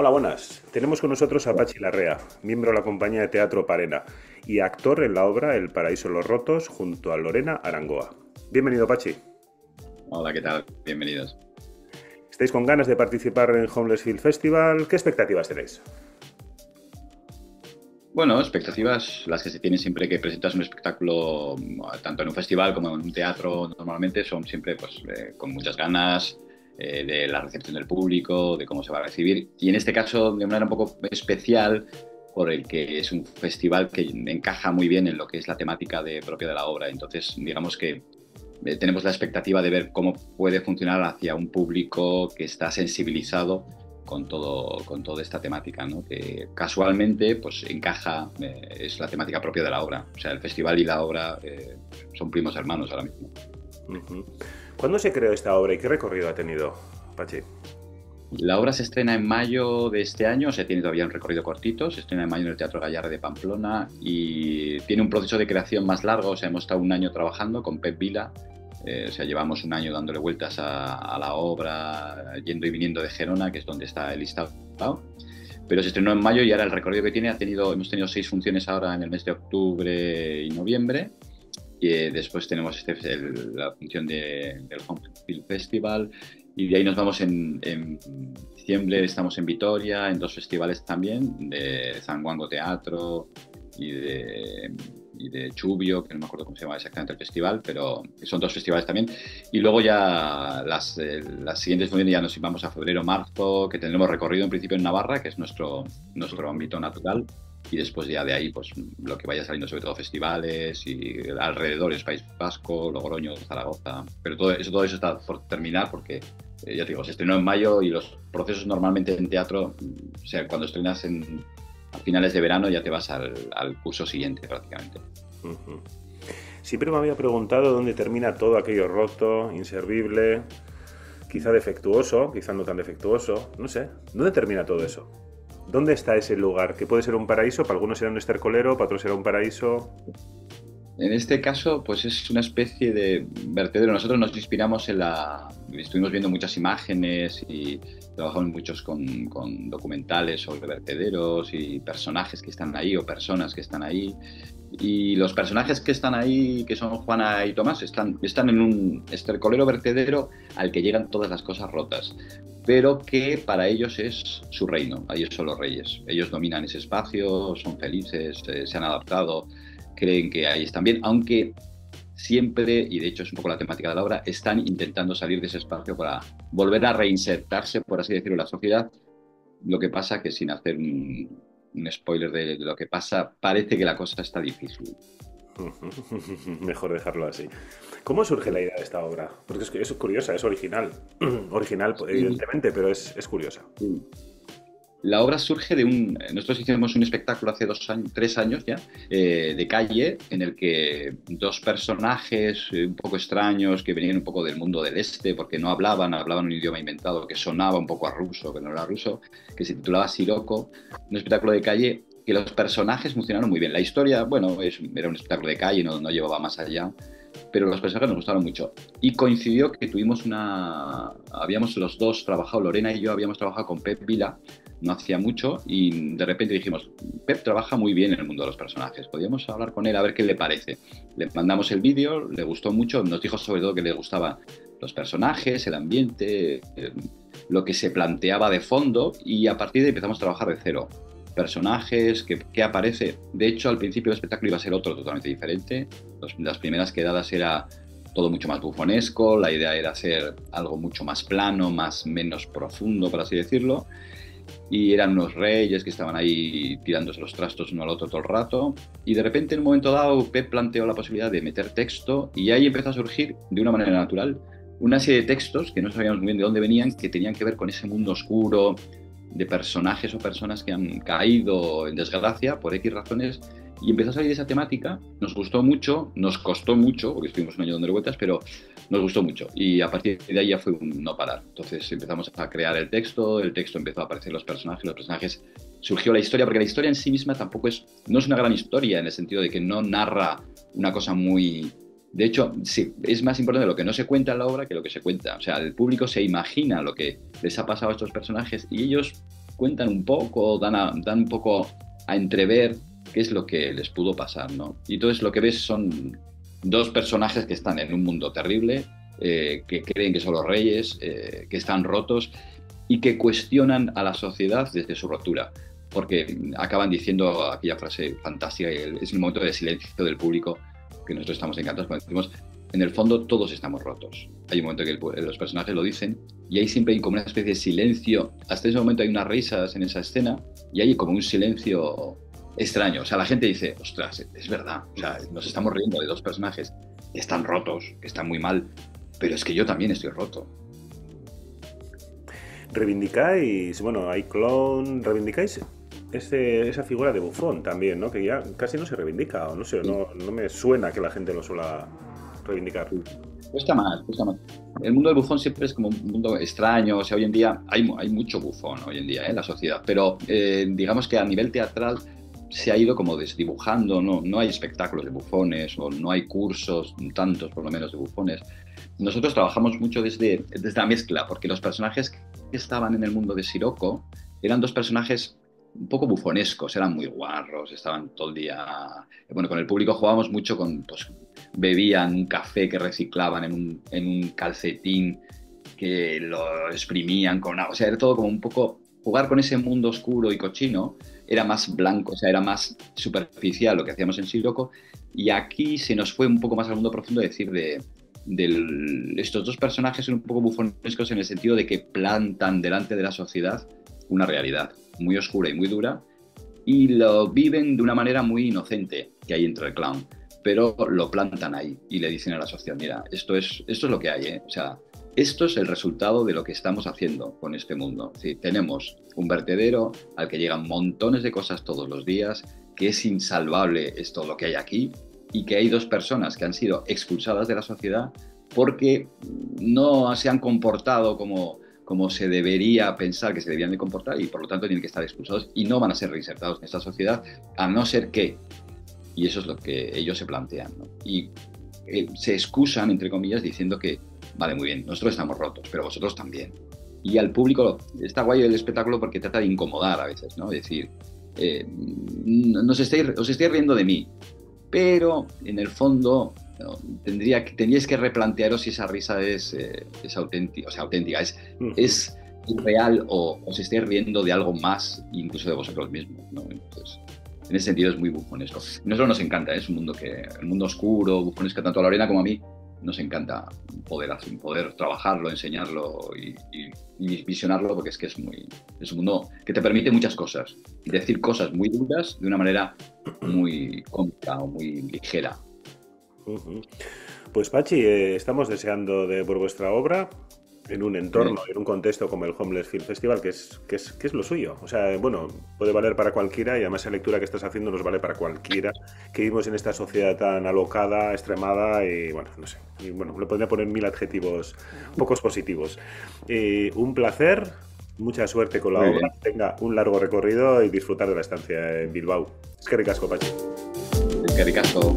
Hola, buenas. Tenemos con nosotros a Pachi Larrea, miembro de la compañía de teatro Parena y actor en la obra El paraíso de los rotos junto a Lorena Arangoa. Bienvenido, Pachi. Hola, ¿qué tal? Bienvenidos. ¿Estáis con ganas de participar en Homeless Film Festival? ¿Qué expectativas tenéis? Bueno, expectativas, las que se tienen siempre que presentas un espectáculo, tanto en un festival como en un teatro normalmente, son siempre pues, con muchas ganas de la recepción del público, de cómo se va a recibir. Y en este caso, de manera un poco especial, por el que es un festival que encaja muy bien en lo que es la temática propia de la obra. Entonces, digamos que tenemos la expectativa de ver cómo puede funcionar hacia un público que está sensibilizado con toda esta temática, ¿no? Que casualmente pues encaja, es la temática propia de la obra. O sea, el festival y la obra son primos hermanos ahora mismo. Ujú. ¿Cuándo se creó esta obra y qué recorrido ha tenido, Pachi? La obra se estrena en mayo de este año, o sea, tiene todavía un recorrido cortito, se estrena en mayo en el Teatro Gallarre de Pamplona y tiene un proceso de creación más largo, o sea, hemos estado un año trabajando con Pep Vila, o sea, llevamos un año dándole vueltas a la obra, yendo y viniendo de Gerona, que es donde está el listado, pero se estrenó en mayo y ahora el recorrido que tiene hemos tenido 6 funciones ahora en el mes de octubre y noviembre. Y después tenemos la función del Home Film Festival y de ahí nos vamos en diciembre, estamos en Vitoria, en 2 festivales también, de Zanguango Teatro y de Chubio, que no me acuerdo cómo se llama exactamente el festival, pero son 2 festivales también. Y luego ya las siguientes funciones ya nos vamos a febrero, marzo, que tendremos recorrido en principio en Navarra, que es nuestro ámbito natural, y después ya de ahí pues lo que vaya saliendo, sobre todo festivales y alrededores, País Vasco, Logroño, Zaragoza, pero todo eso está por terminar porque ya te digo, se estrenó en mayo y los procesos normalmente en teatro, o sea, cuando estrenas a finales de verano ya te vas al curso siguiente prácticamente. Ujú. Siempre me había preguntado dónde termina todo aquello roto, inservible, quizá defectuoso, quizá no tan defectuoso, no sé. ¿Dónde termina todo eso? ¿Dónde está ese lugar? Que puede ser un paraíso, para algunos será un estercolero, para otros será un paraíso. En este caso, pues es una especie de vertedero. Nosotros nos inspiramos estuvimos viendo muchas imágenes y trabajamos muchos con documentales sobre vertederos y personajes que están ahí o personas que están ahí. Y los personajes que están ahí, que son Juana y Tomás, están en un estercolero vertedero al que llegan todas las cosas rotas, pero que para ellos es su reino, ellos son los reyes, ellos dominan ese espacio, son felices, se han adaptado, creen que ahí están bien, aunque siempre, y de hecho es un poco la temática de la obra, están intentando salir de ese espacio para volver a reinsertarse, por así decirlo, en la sociedad. Lo que pasa que sin hacer un spoiler de lo que pasa, parece que la cosa está difícil. Mejor dejarlo así. ¿Cómo surge la idea de esta obra? Porque es curiosa, es original. Original, Y, evidentemente, pero es curiosa. La obra surge nosotros hicimos un espectáculo hace 2 años, 3 años ya, de calle, en el que 2 personajes un poco extraños que venían un poco del mundo del este, porque no hablaban un idioma inventado que sonaba un poco a ruso, que no era ruso, que se titulaba Sirocco, un espectáculo de calle que los personajes funcionaron muy bien. La historia, bueno, era un espectáculo de calle, no llevaba más allá, pero los personajes nos gustaron mucho. Y coincidió que habíamos los dos trabajado, Lorena y yo habíamos trabajado con Pep Vila, no hacía mucho, y de repente dijimos, Pep trabaja muy bien en el mundo de los personajes, podríamos hablar con él a ver qué le parece. Le mandamos el vídeo, le gustó mucho, nos dijo sobre todo que le gustaban los personajes, el ambiente, lo que se planteaba de fondo, y a partir de ahí empezamos a trabajar de cero. Personajes, que aparece. De hecho, al principio el espectáculo iba a ser otro totalmente diferente. Las primeras quedadas era todo mucho más bufonesco, la idea era hacer algo mucho más plano, menos profundo, por así decirlo, y eran unos reyes que estaban ahí tirándose los trastos uno al otro todo el rato, y de repente en un momento dado Pep planteó la posibilidad de meter texto, y ahí empezó a surgir de una manera natural una serie de textos que no sabíamos muy bien de dónde venían, que tenían que ver con ese mundo oscuro, de personajes o personas que han caído en desgracia por X razones, y empezó a salir esa temática. Nos gustó mucho, nos costó mucho, porque estuvimos un año dando vueltas, pero nos gustó mucho, y a partir de ahí ya fue un no parar. Entonces empezamos a crear el texto empezó a aparecer los personajes, surgió la historia, porque la historia en sí misma tampoco no es una gran historia, en el sentido de que no narra una cosa muy... De hecho, sí, es más importante lo que no se cuenta en la obra que lo que se cuenta. O sea, el público se imagina lo que les ha pasado a estos personajes y ellos cuentan un poco, dan un poco a entrever qué es lo que les pudo pasar, ¿no? Y entonces lo que ves son dos personajes que están en un mundo terrible, que creen que son los reyes, que están rotos y que cuestionan a la sociedad desde su rotura. Porque acaban diciendo aquella frase fantástica, es el momento de silencio del público, que nosotros estamos encantados cuando decimos, en el fondo todos estamos rotos. Hay un momento que los personajes lo dicen y ahí siempre hay como una especie de silencio. Hasta ese momento hay unas risas en esa escena y hay como un silencio extraño. O sea, la gente dice, ostras, es verdad. O sea, nos estamos riendo de dos personajes que están rotos, que están muy mal, pero es que yo también estoy roto. Reivindicáis, bueno, hay clon, reivindicáis esa figura de bufón también, ¿no? Que ya casi no se reivindica, o no sé, no me suena que la gente lo suela reivindicar. Cuesta más, cuesta más. El mundo del bufón siempre es como un mundo extraño. O sea, hoy en día hay mucho bufón hoy en día en la sociedad, pero digamos que a nivel teatral se ha ido como desdibujando, no hay espectáculos de bufones o no hay cursos, tantos por lo menos, de bufones. Nosotros trabajamos mucho desde la mezcla, porque los personajes que estaban en el mundo de Sirocco eran dos personajes un poco bufonescos, eran muy guarros, estaban todo el día... Bueno, con el público jugábamos mucho con... Pues, bebían un café que reciclaban en un calcetín que lo exprimían con agua. O sea, era todo como un poco... Jugar con ese mundo oscuro y cochino era más blanco, o sea, era más superficial lo que hacíamos en Sirocco, y aquí se nos fue un poco más al mundo profundo, decir, estos dos personajes son un poco bufonescos en el sentido de que plantan delante de la sociedad una realidad muy oscura y muy dura y lo viven de una manera muy inocente que hay entre el clown, pero lo plantan ahí y le dicen a la sociedad, mira, esto es lo que hay, ¿eh? O sea, esto es el resultado de lo que estamos haciendo con este mundo. Es decir, tenemos un vertedero al que llegan montones de cosas todos los días, que es insalvable esto lo que hay aquí, y que hay dos personas que han sido expulsadas de la sociedad porque no se han comportado como se debería pensar que se debían de comportar y por lo tanto tienen que estar expulsados y no van a ser reinsertados en esta sociedad, a no ser que, y eso es lo que ellos se plantean, ¿no? Y se excusan, entre comillas, diciendo que vale, muy bien, nosotros estamos rotos, pero vosotros también. Y al público está guay el espectáculo porque trata de incomodar a veces, ¿no? Es decir, os estáis riendo de mí, pero en el fondo ¿no? Tendríais que replantearos si esa risa es auténtica, o sea, auténtica, es real o os estáis riendo de algo más, incluso de vosotros mismos, ¿no? Entonces, en ese sentido es muy bufonesco. A nosotros nos encanta, es un mundo el mundo oscuro, bufonesco, tanto a Lorena como a mí, nos encanta poder trabajarlo, enseñarlo y visionarlo, porque es que es un mundo que te permite muchas cosas y decir cosas muy duras de una manera muy cómica o muy ligera. Pues Pachi, estamos deseando por vuestra obra en un entorno, en un contexto como el Homeless Film Festival, que es lo suyo. O sea, bueno, puede valer para cualquiera y además la lectura que estás haciendo nos vale para cualquiera, que vivimos en esta sociedad tan alocada, extremada y bueno, no sé. Y bueno, le podría poner 1000 adjetivos pocos positivos. Un placer, mucha suerte con la obra, tenga un largo recorrido y disfrutar de la estancia en Bilbao. Es que ricasco, Pachi. Es que ricasco.